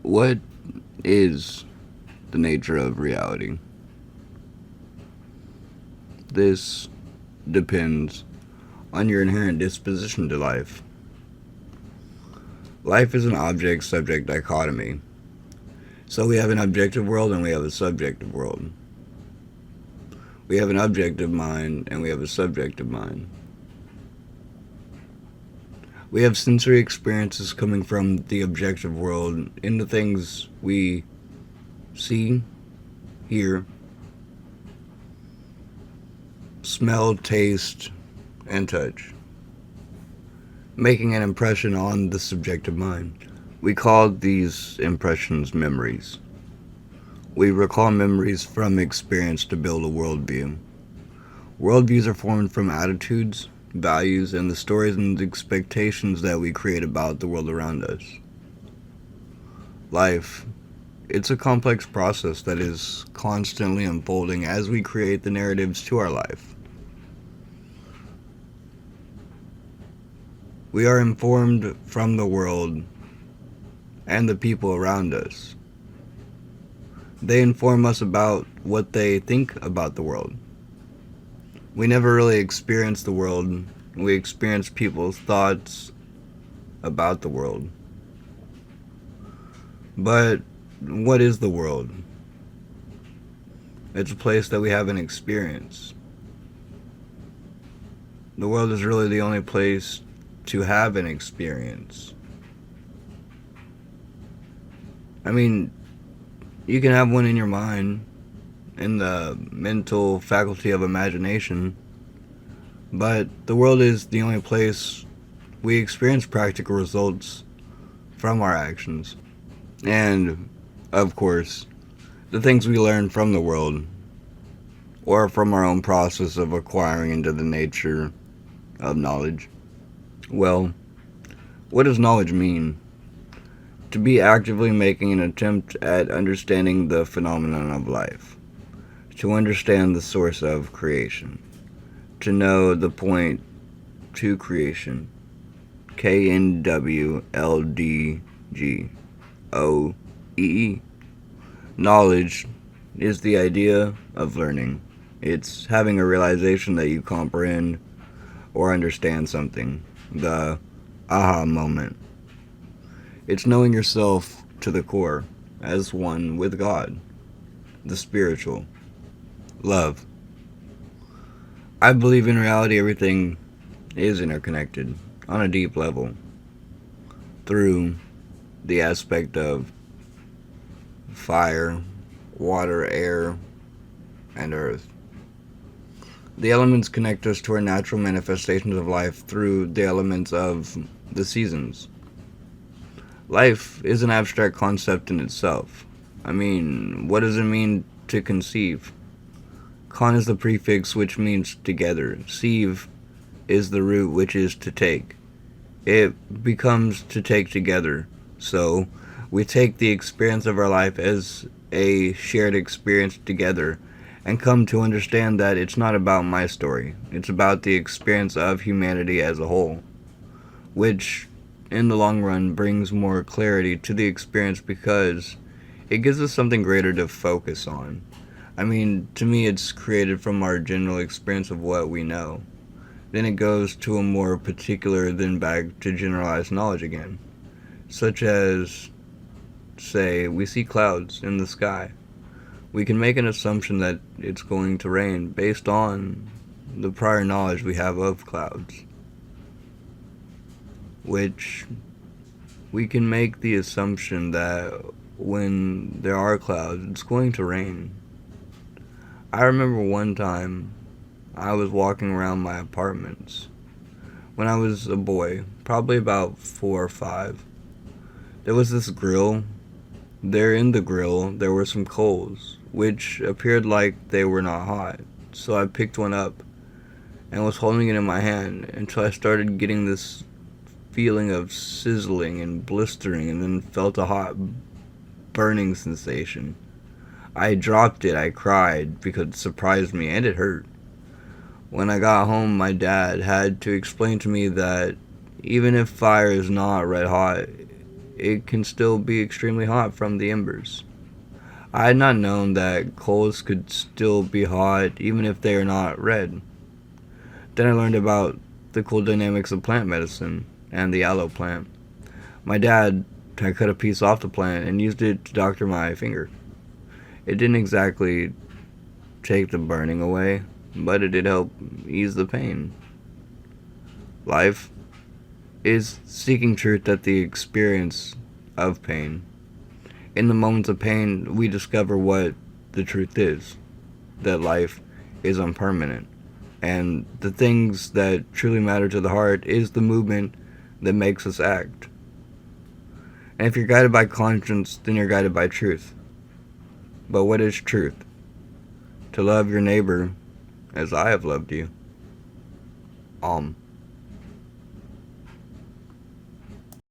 What is the nature of reality? This depends on your inherent disposition to life. Life is an object subject dichotomy. So we have an objective world and we have a subjective world. We have an objective mind and we have a subjective mind. We have sensory experiences coming from the objective world in the things we see, hear, smell, taste, and touch, making an impression on the subjective mind. We call these impressions memories. We recall memories from experience to build a worldview. Worldviews are formed from attitudes, values, and the stories and expectations that we create about the world around us. Life, it's a complex process that is constantly unfolding as we create the narratives to our life. We are informed from the world and the people around us. They inform us about what they think about the world. We never really experience the world. We experience people's thoughts about the world. But what is the world? It's a place that we haven't experienced. The world is really the only place to have an experience. I mean, you can have one in your mind, in the mental faculty of imagination, but the world is the only place we experience practical results from our actions. And, of course, the things we learn from the world, or from our own process of acquiring into the nature of knowledge. Well, what does knowledge mean? To be actively making an attempt at understanding the phenomenon of life. To understand the source of creation. To know the point to creation. KNWLDGOEE. Knowledge is the idea of learning. It's having a realization that you comprehend or understand something. The aha moment. It's knowing yourself to the core as one with God, the spiritual, love. I believe in reality everything is interconnected on a deep level through the aspect of fire, water, air, and earth. The elements connect us to our natural manifestations of life through the elements of the seasons. Life is an abstract concept in itself. I mean, what does it mean to conceive? Con is the prefix which means together. Sieve is the root which is to take. It becomes to take together. So, we take the experience of our life as a shared experience together and come to understand that it's not about my story. It's about the experience of humanity as a whole, which in the long run brings more clarity to the experience because it gives us something greater to focus on. I mean, to me, it's created from our general experience of what we know. Then it goes to a more particular, then back to generalized knowledge again. Such as, say, we see clouds in the sky. We can make an assumption that it's going to rain based on the prior knowledge we have of clouds, which we can make the assumption that when there are clouds, it's going to rain. I remember one time I was walking around my apartments when I was a boy, probably about 4 or 5. There was this grill. There in the grill, there were some coals, which appeared like they were not hot. So I picked one up and was holding it in my hand until I started getting this feeling of sizzling and blistering and then felt a hot burning sensation. I dropped it, I cried because it surprised me and it hurt. When I got home, my dad had to explain to me that even if fire is not red hot, it can still be extremely hot from the embers. I had not known that coals could still be hot even if they are not red. Then I learned about the cool dynamics of plant medicine and the aloe plant. My dad had cut a piece off the plant and used it to doctor my finger. It didn't exactly take the burning away, but it did help ease the pain. Life is seeking truth at the experience of pain. In the moments of pain, we discover what the truth is, that life is impermanent. And the things that truly matter to the heart is the movement that makes us act. And if you're guided by conscience, then you're guided by truth. But what is truth? To love your neighbor as I have loved you.